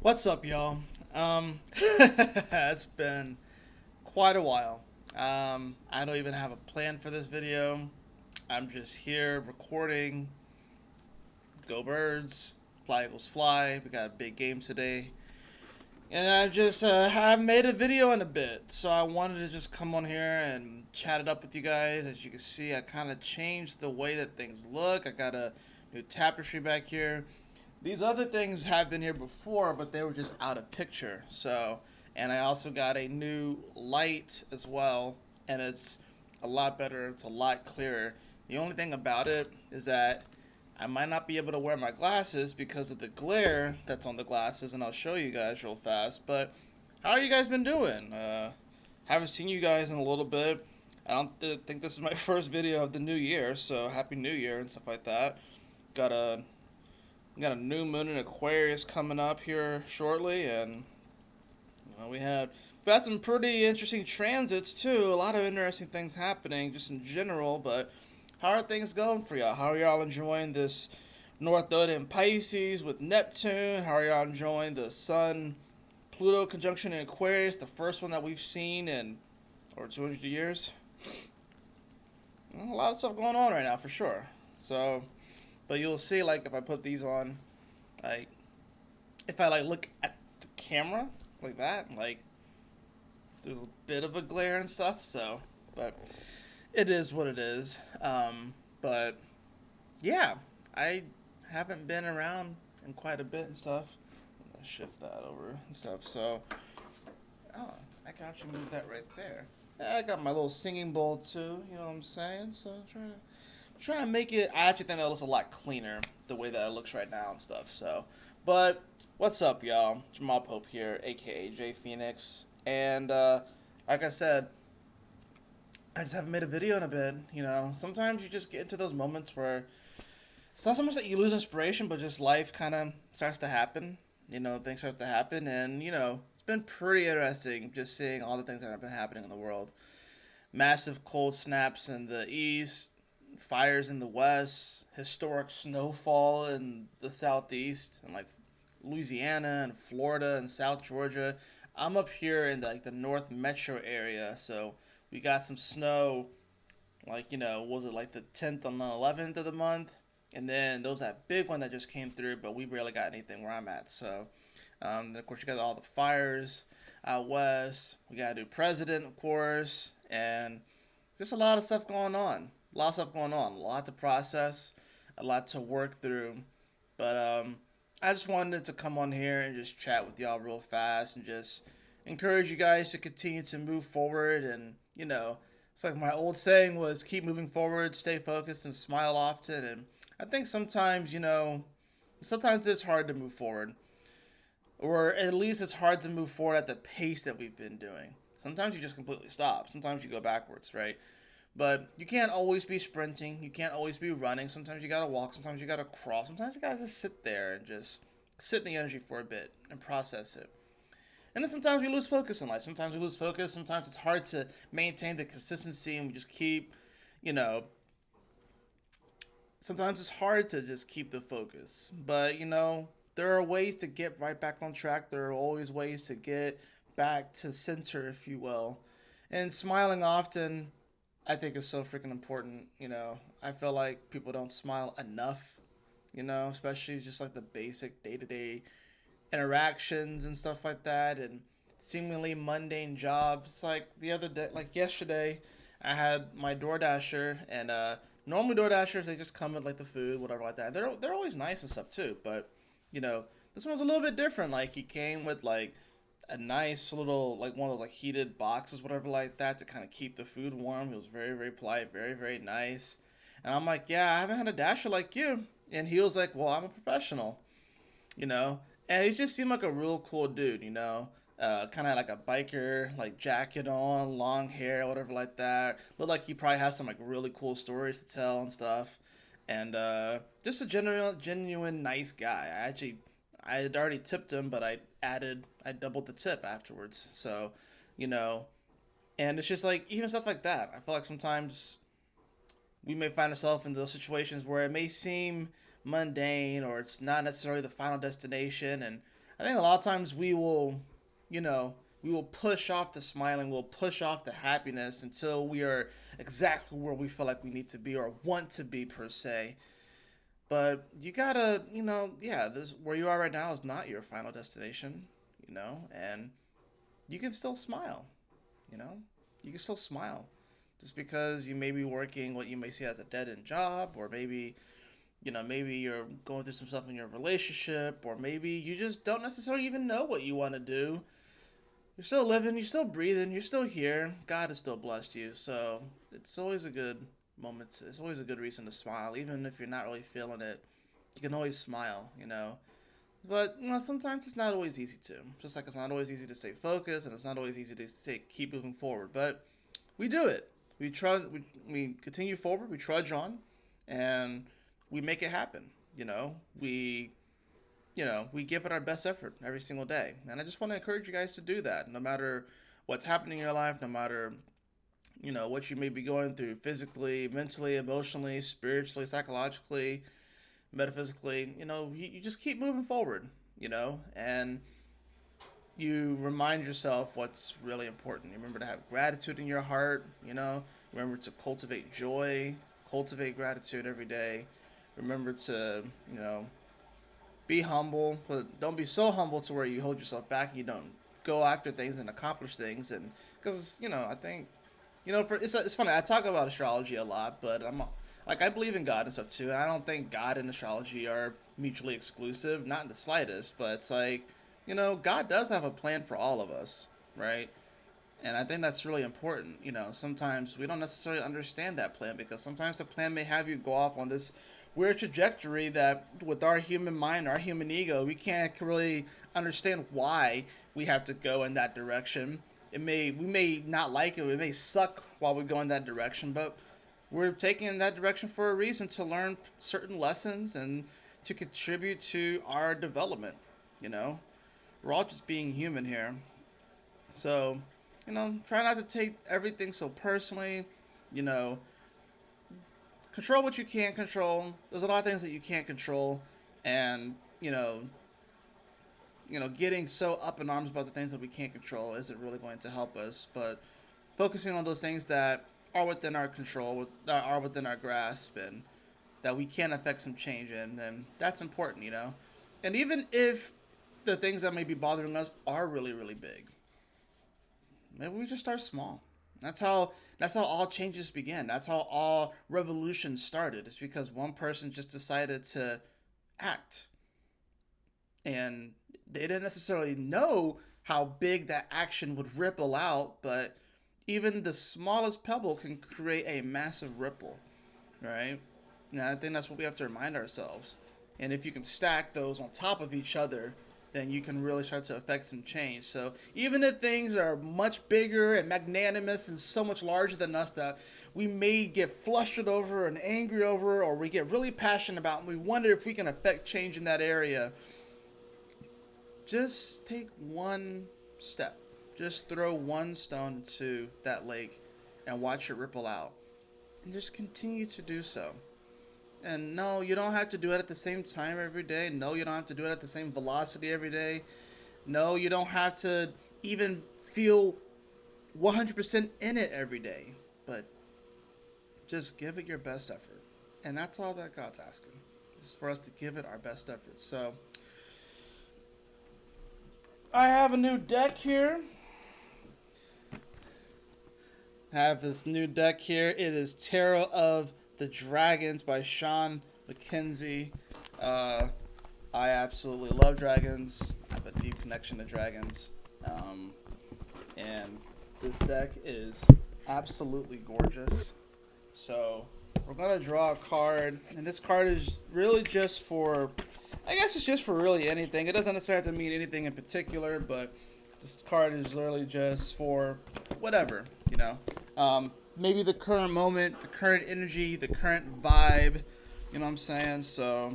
What's up, y'all? It's been quite a while. I don't even have a plan for this video. I'm just here recording. Go Birds, Fly Eagles Fly. We got a big game today, and I just haven't made a video in a bit, so I wanted to just come on here and chat it up with you guys. As you can see, I kind of changed the way that things look. I got a new tapestry back here. These other things have been here before, but they were just out of picture. So, and I also got a new light as well, and it's a lot better. It's a lot clearer. The only thing about it is that I might not be able to wear my glasses because of the glare that's on the glasses, and I'll show you guys real fast. But how are you guys been doing? Haven't seen you guys in a little bit. I don't think this is my first video of the new year, so happy New Year and stuff like that. Got a got a new moon in Aquarius coming up here shortly, and we had some pretty interesting transits too. A lot of interesting things happening just in general. But how are things going for y'all? How are y'all enjoying this North Node in Pisces with Neptune? How are y'all enjoying the Sun Pluto conjunction in Aquarius, the first one that we've seen in over 200 years? Well, a lot of stuff going on right now for sure. So, but you'll see, like, if I put these on, like, if I like look at the camera like that, like there's a bit of a glare and stuff. So, but it is what it is. But yeah, I haven't been around in quite a bit and stuff. I'm gonna shift that over and stuff. So, oh, I can actually move that right there. I got my little singing bowl too. You know what I'm saying? So trying to make it. I actually think that looks a lot cleaner the way that it looks right now and stuff. So, but what's up, y'all? Jamal Pope here, aka J Phoenix, and like I said, I just haven't made a video in a bit. Sometimes you just get into those moments where it's not so much that you lose inspiration, but just life kind of starts to happen. Things start to happen, and it's been pretty interesting just seeing all the things that have been happening in the world. Massive cold snaps in the east, fires in the west, historic snowfall in the southeast, and like Louisiana and Florida and South Georgia. I'm up here in the North Metro area, so we got some snow. Like was it like the 10th and the 11th of the month? And then there was that big one that just came through, but we barely got anything where I'm at. So, and of course, you got all the fires out west. We got a new president, of course, and just a lot of stuff going on. A lot of stuff going on. A lot to process, a lot to work through. But I just wanted to come on here and just chat with y'all real fast and just encourage you guys to continue to move forward. And it's like my old saying was, keep moving forward, stay focused, and smile often. And I think sometimes, sometimes it's hard to move forward, or at least it's hard to move forward at the pace that we've been doing. Sometimes you just completely stop. Sometimes you go backwards, right? But you can't always be sprinting. You can't always be running. Sometimes you gotta walk. Sometimes you gotta crawl. Sometimes you gotta just sit there and just sit in the energy for a bit and process it. And then sometimes we lose focus in life. Sometimes we lose focus. Sometimes it's hard to maintain the consistency and we just keep, you know, sometimes it's hard to just keep the focus. But, there are ways to get right back on track. There are always ways to get back to center, if you will. And smiling often, I think, is so freaking important. I feel like people don't smile enough, especially just like the basic day to day interactions and stuff like that, and seemingly mundane jobs. Like the other day, like yesterday, I had my DoorDasher, and normally DoorDashers, they just come with like the food, whatever like that. They're always nice and stuff too, but you know this one was a little bit different. Like he came with like a nice little, like one of those like heated boxes, whatever like that, to kind of keep the food warm. He was very very polite, very very nice, and I'm like, yeah, I haven't had a dasher like you. And he was like, well, I'm a professional, you know. And he just seemed like a real cool dude, kind of like a biker, like jacket on, long hair, whatever like that. Looked like he probably has some like really cool stories to tell and stuff. And just a genuine nice guy. I had already tipped him, but I doubled the tip afterwards. So, you know, and it's just like even stuff like that. I feel like sometimes we may find ourselves in those situations where it may seem mundane or it's not necessarily the final destination. And I think a lot of times we will, you know, we will push off the smiling, we'll push off the happiness until we are exactly where we feel like we need to be or want to be per se. But you gotta, yeah, this where you are right now is not your final destination, and you can still smile, you know, you can still smile. Just because you may be working what you may see as a dead end job, or maybe, maybe you're going through some stuff in your relationship, or maybe you just don't necessarily even know what you want to do. You're still living, you're still breathing, you're still here. God has still blessed you. So it's always a good moment. It's always a good reason to smile, even if you're not really feeling it. You can always smile. But sometimes it's not always easy to. Just like it's not always easy to stay focused, and it's not always easy to keep moving forward. But we do it. We try. We continue forward. We trudge on, and we make it happen. We give it our best effort every single day. And I just want to encourage you guys to do that, no matter what's happening in your life, no matter what you may be going through physically, mentally, emotionally, spiritually, psychologically, metaphysically. You just keep moving forward. And you remind yourself what's really important. You remember to have gratitude in your heart. Remember to cultivate joy, cultivate gratitude every day. Remember to be humble, but don't be so humble to where you hold yourself back and you don't go after things and accomplish things. And because I think it's funny. I talk about astrology a lot, but I believe in God and stuff too. And I don't think God and astrology are mutually exclusive, not in the slightest. But it's like God does have a plan for all of us, right? And I think that's really important. Sometimes we don't necessarily understand that plan, because sometimes the plan may have you go off on this weird trajectory that with our human mind, our human ego, we can't really understand why we have to go in that direction. We may not like it, it may suck while we go in that direction, but we're taking in that direction for a reason, to learn certain lessons and to contribute to our development. We're all just being human here. So, try not to take everything so personally. You know, control what you can control. There's a lot of things that you can't control, and getting so up in arms about the things that we can't control isn't really going to help us. But focusing on those things that are within our control, that are within our grasp, and that we can affect some change in, then that's important. And even if the things that may be bothering us are really, really big, maybe we just start small. That's how all changes begin. That's how all revolutions started. It's because one person just decided to act, and they didn't necessarily know how big that action would ripple out, but even the smallest pebble can create a massive ripple, right? And I think that's what we have to remind ourselves. And if you can stack those on top of each other, then you can really start to affect some change. So even if things are much bigger and magnanimous and so much larger than us that we may get flustered over and angry over, or we get really passionate about, and we wonder if we can affect change in that area, just take one step. Just throw one stone into that lake and watch it ripple out. And just continue to do so. And no, you don't have to do it at the same time every day. No, you don't have to do it at the same velocity every day. No, you don't have to even feel 100% in it every day. But just give it your best effort. And that's all that God's asking. Is for us to give it our best effort. So, I have a new deck here. I have this new deck here. It is Tarot of the Dragons by Sean McKenzie. I absolutely love dragons. I have a deep connection to dragons. And this deck is absolutely gorgeous. So we're going to draw a card. And this card is really just for, I guess it's just for really anything. It doesn't necessarily have to mean anything in particular, but this card is literally just for whatever, maybe the current moment, the current energy, the current vibe, you know what I'm saying? So,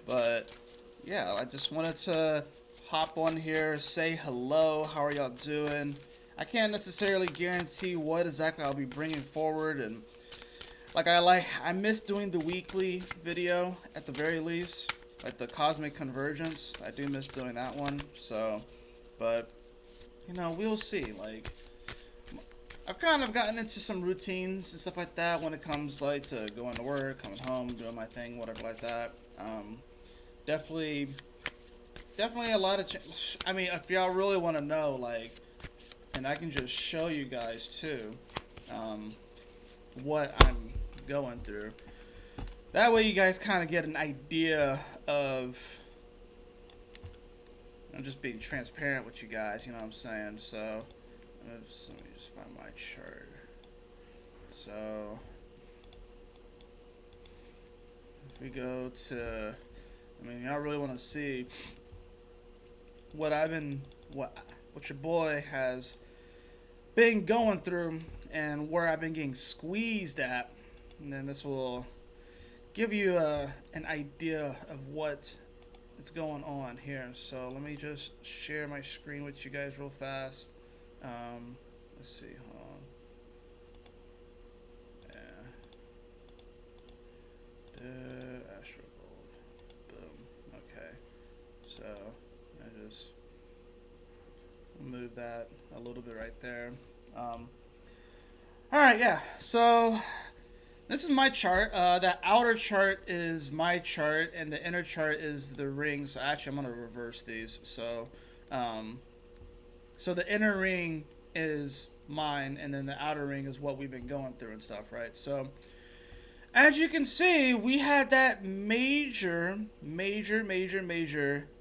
but yeah, I just wanted to hop on here, say hello, how are y'all doing? I can't necessarily guarantee what exactly I'll be bringing forward, and I miss doing the weekly video at the very least. like the cosmic convergence. I do miss doing that one. So, but you know, we'll see. Like, I've kind of gotten into some routines and stuff like that when it comes like to going to work, coming home, doing my thing, whatever like that. Definitely, definitely a lot of. I mean, if y'all really want to know, like, and I can just show you guys too, what I'm going through. That way, you guys kind of get an idea of. I'm just being transparent with you guys. You know what I'm saying? So. Let me just find my chart. So if we go to, I mean, y'all really want to see what what your boy has been going through and where I've been getting squeezed at, and then this will give you an idea of what is going on here. So let me just share my screen with you guys real fast. Let's see, hold on. Astro Gold. Boom. Okay. So, I just move that a little bit right there. Alright, yeah. So, this is my chart. The outer chart is my chart, and the inner chart is the ring. So, actually, I'm going to reverse these. So, so the inner ring is mine, and then the outer ring is what we've been going through and stuff, right? So, as you can see, we had that major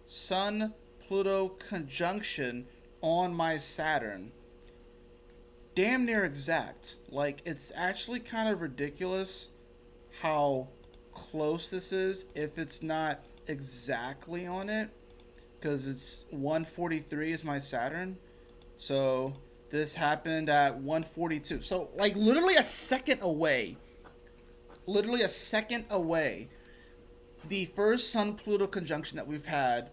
Sun-Pluto conjunction on my Saturn. Damn near exact. Like, it's actually kind of ridiculous how close this is if it's not exactly on it. Because it's 143 is my Saturn. So this happened at 142. So like literally a second away. Literally a second away. The first Sun-Pluto conjunction that we've had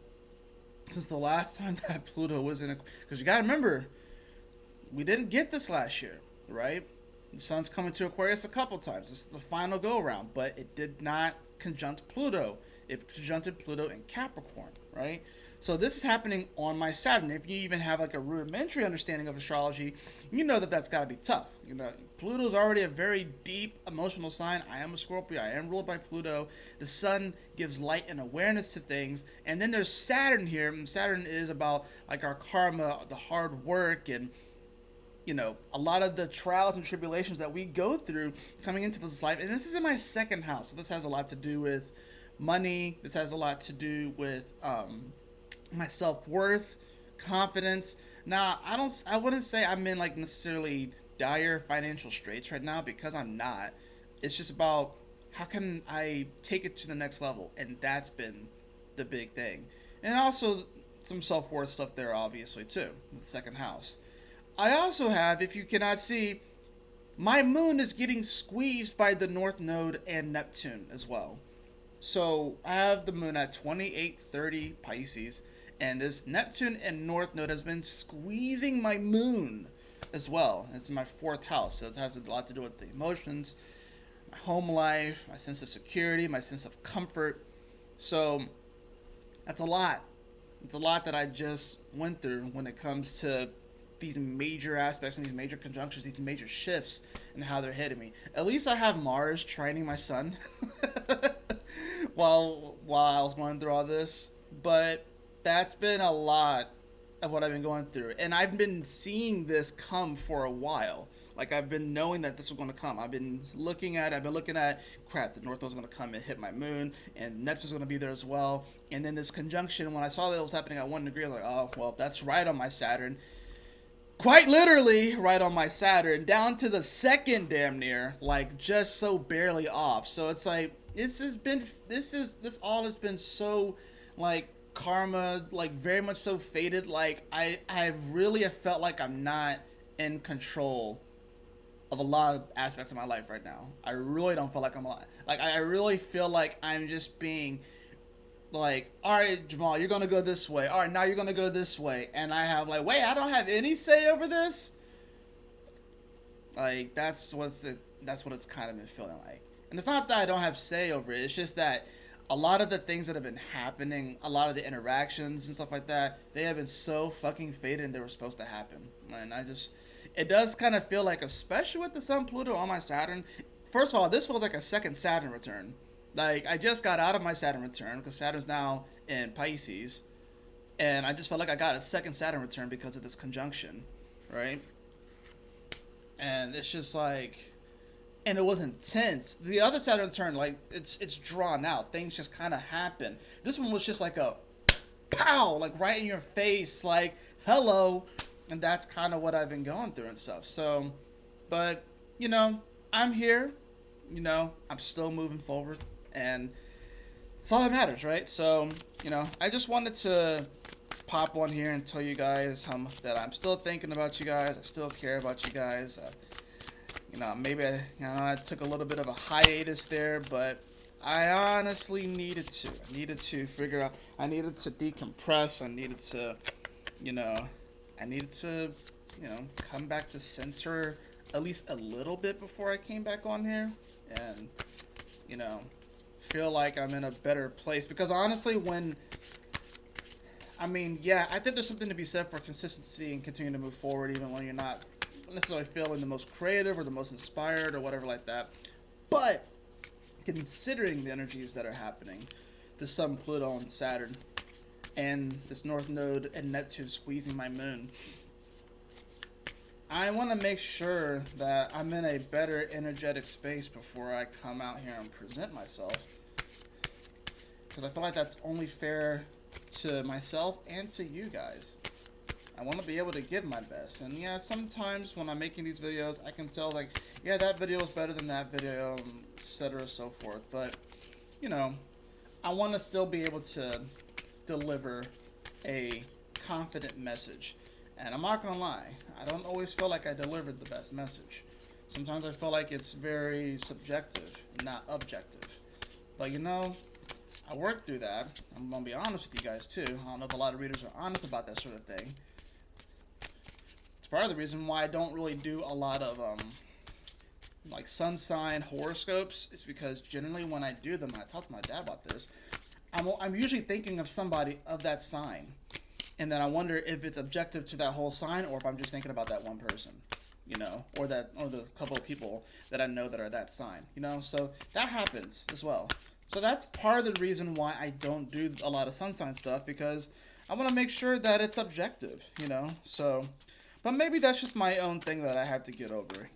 since the last time that Pluto was in a... Because you got to remember, we didn't get this last year, right? The Sun's coming to Aquarius a couple times. This is the final go-around. But it did not conjunct Pluto. It conjuncted Pluto in Capricorn, right? So this is happening on my Saturn. If you even have like a rudimentary understanding of astrology, you know that that's got to be tough. You know, Pluto's already a very deep emotional sign. I am a Scorpio. I am ruled by Pluto. The Sun gives light and awareness to things. And then there's Saturn here. And Saturn is about like our karma, the hard work, and you know, a lot of the trials and tribulations that we go through coming into this life. And this is in my second house. So this has a lot to do with money. This has a lot to do with my self-worth, confidence. Now, I wouldn't say I'm in like necessarily dire financial straits right now, because I'm not. It's just about how can I take it to the next level, and that's been the big thing. And also some self-worth stuff there, obviously, too, the second house. I also have, if you cannot see, my moon is getting squeezed by the North Node and Neptune as well. So I have the moon at 2830 Pisces, and this Neptune and North Node has been squeezing my moon as well. It's in my fourth house, so it has a lot to do with the emotions, my home life, my sense of security, my sense of comfort. So that's a lot. It's a lot that I just went through when it comes to these major aspects and these major conjunctions, these major shifts, and how they're hitting me. At least I have Mars trining my Sun while I was going through all this. But that's been a lot of what I've been going through. And I've been seeing this come for a while. Like, I've been knowing that this was going to come. I've been looking at, crap, the North Node was going to come and hit my moon, and Neptune's going to be there as well. And then this conjunction, when I saw that it was happening at 1 degree, I was like, oh, well, that's right on my Saturn. Quite literally right on my Saturn, down to the second damn near, like, just so barely off. So it's like, this all has been so, like, karma, like, very much so fated. Like, I really have felt like I'm not in control of a lot of aspects of my life right now. I really don't feel like I'm alive. Like, I really feel like I'm just being like, all right, Jamal, you're gonna go this way. All right, now you're gonna go this way, and I have like, wait, I don't have any say over this. Like, that's what it's kind of been feeling like. And it's not that I don't have say over it. It's just that a lot of the things that have been happening, a lot of the interactions and stuff like that, they have been so fucking faded and they were supposed to happen. And it does kind of feel like, especially with the Sun Pluto on my Saturn. First of all, this feels like a second Saturn return. Like, I just got out of my Saturn return because Saturn's now in Pisces, and I just felt like I got a second Saturn return because of this conjunction, right? And it's just like, and it was intense. The other Saturn return, like, it's drawn out. Things just kind of happen. This one was just like a pow, like right in your face, like hello, and that's kind of what I've been going through and stuff. So, but I'm here. I'm still moving forward, and it's all that matters, right? So, I just wanted to pop one here and tell you guys that I'm still thinking about you guys. I still care about you guys. Maybe I took a little bit of a hiatus there, but I honestly needed to. I needed to figure out. I needed to decompress. I needed to, come back to center at least a little bit before I came back on here, and feel like I'm in a better place. Because honestly, I think there's something to be said for consistency and continuing to move forward even when you're not necessarily feeling the most creative or the most inspired or whatever like that. But considering the energies that are happening, the Sun, Pluto, and Saturn, and this North Node and Neptune squeezing my moon, I want to make sure that I'm in a better energetic space before I come out here and present myself. Because I feel like that's only fair to myself and to you guys. I want to be able to give my best. And yeah, sometimes when I'm making these videos, I can tell like, yeah, that video is better than that video, etc. so forth. But, I want to still be able to deliver a confident message. And I'm not going to lie, I don't always feel like I delivered the best message. Sometimes I feel like it's very subjective, not objective. But I worked through that. I'm going to be honest with you guys too. I don't know if a lot of readers are honest about that sort of thing. It's part of the reason why I don't really do a lot of like sun sign horoscopes. It's because generally when I do them, and I talked to my dad about this, I'm usually thinking of somebody of that sign. And then I wonder if it's objective to that whole sign or if I'm just thinking about that one person, or the couple of people that I know that are that sign, so that happens as well. So that's part of the reason why I don't do a lot of sun sign stuff, because I want to make sure that it's objective, so, but maybe that's just my own thing that I have to get over,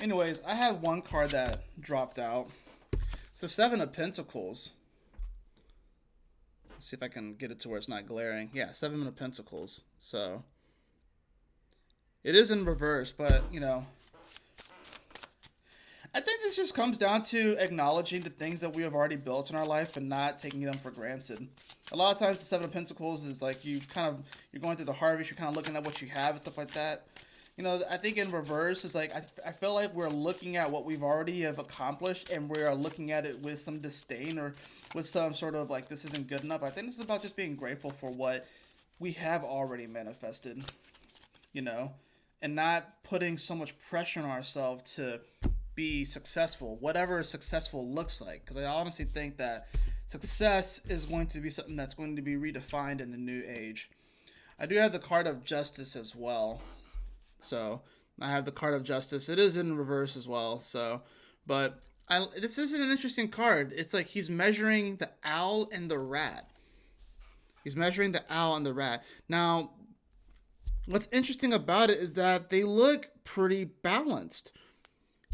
Anyways, I had one card that dropped out. It's the Seven of Pentacles. Let's see if I can get it to where it's not glaring. Yeah, Seven of Pentacles. So it is in reverse, but I think this just comes down to acknowledging the things that we have already built in our life and not taking them for granted. A lot of times the Seven of Pentacles is like you're going through the harvest, you're kind of looking at what you have and stuff like that. I think in reverse is like, I feel like we're looking at what we've already have accomplished and we are looking at it with some disdain or with some sort of like, this isn't good enough. I think this is about just being grateful for what we have already manifested, and not putting so much pressure on ourselves to be successful, whatever successful looks like. Because I honestly think that success is going to be something that's going to be redefined in the new age. I do have the card of Justice as well. So I have the card of Justice. It is in reverse as well. So, but this is an interesting card. It's like he's measuring the owl and the rat. He's measuring the owl and the rat. Now, what's interesting about it is that they look pretty balanced,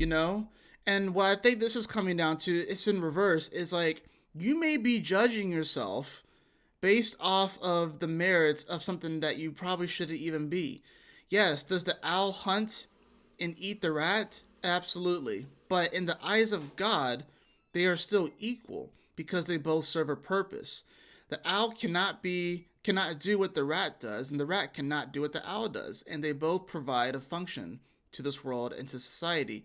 And what I think this is coming down to, it's in reverse, is like you may be judging yourself based off of the merits of something that you probably shouldn't even be. Yes, does the owl hunt and eat the rat? Absolutely. But in the eyes of God, they are still equal because they both serve a purpose. The owl cannot do what the rat does, and the rat cannot do what the owl does. And they both provide a function to this world and to society.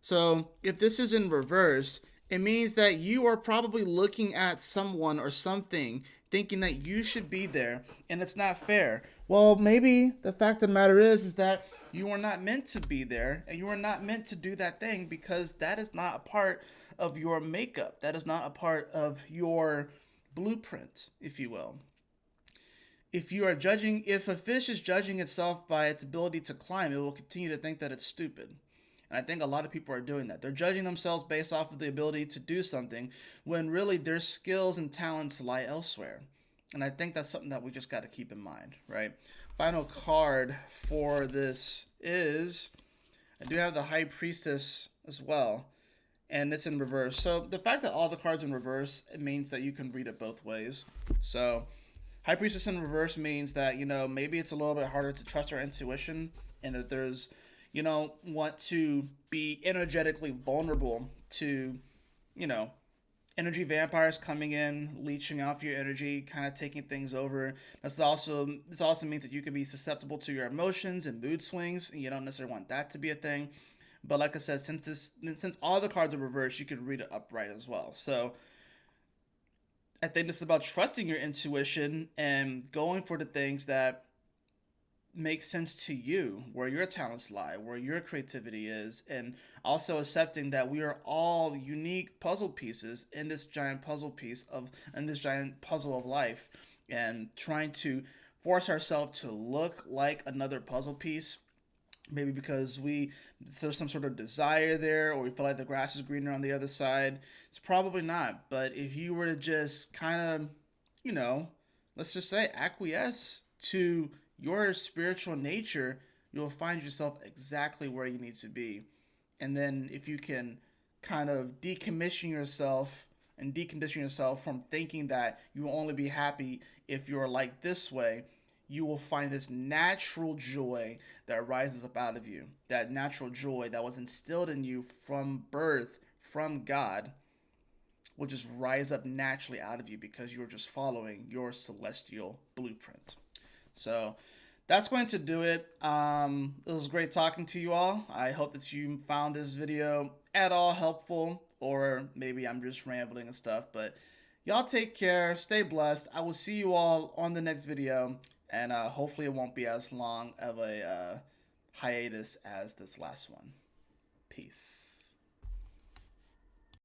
So if this is in reverse, it means that you are probably looking at someone or something thinking that you should be there, and it's not fair. Well, maybe the fact of the matter is that you are not meant to be there, and you are not meant to do that thing because that is not a part of your makeup. That is not a part of your blueprint, if you will. If a fish is judging itself by its ability to climb, it will continue to think that it's stupid. And I think a lot of people are doing that. They're judging themselves based off of the ability to do something when really their skills and talents lie elsewhere. And I think that's something that we just got to keep in mind, right? Final card for this is I do have the High Priestess as well, and it's in reverse. So the fact that all the cards in reverse, it means that you can read it both ways. So High Priestess in reverse means that, maybe it's a little bit harder to trust our intuition, and that there's, want to be energetically vulnerable to, energy vampires coming in, leeching off your energy, kind of taking things over. This also means that you can be susceptible to your emotions and mood swings, and you don't necessarily want that to be a thing. But like I said, since all the cards are reversed, you can read it upright as well. So I think this is about trusting your intuition and going for the things that make sense to you, where your talents lie, where your creativity is, and also accepting that we are all unique puzzle pieces in this giant puzzle of life, and trying to force ourselves to look like another puzzle piece. Maybe because there's some sort of desire there, or we feel like the grass is greener on the other side. It's probably not. But if you were to just kind of, let's just say acquiesce to your spiritual nature, you'll find yourself exactly where you need to be. And then if you can kind of decommission yourself and decondition yourself from thinking that you will only be happy if you're like this way, you will find this natural joy that rises up out of you. That natural joy that was instilled in you from birth, from God, will just rise up naturally out of you because you're just following your celestial blueprint. So that's going to do it. It was great talking to you all. I hope that you found this video at all helpful, or maybe I'm just rambling and stuff, but y'all take care, stay blessed. I will see you all on the next video. And hopefully it won't be as long of a hiatus as this last one. Peace.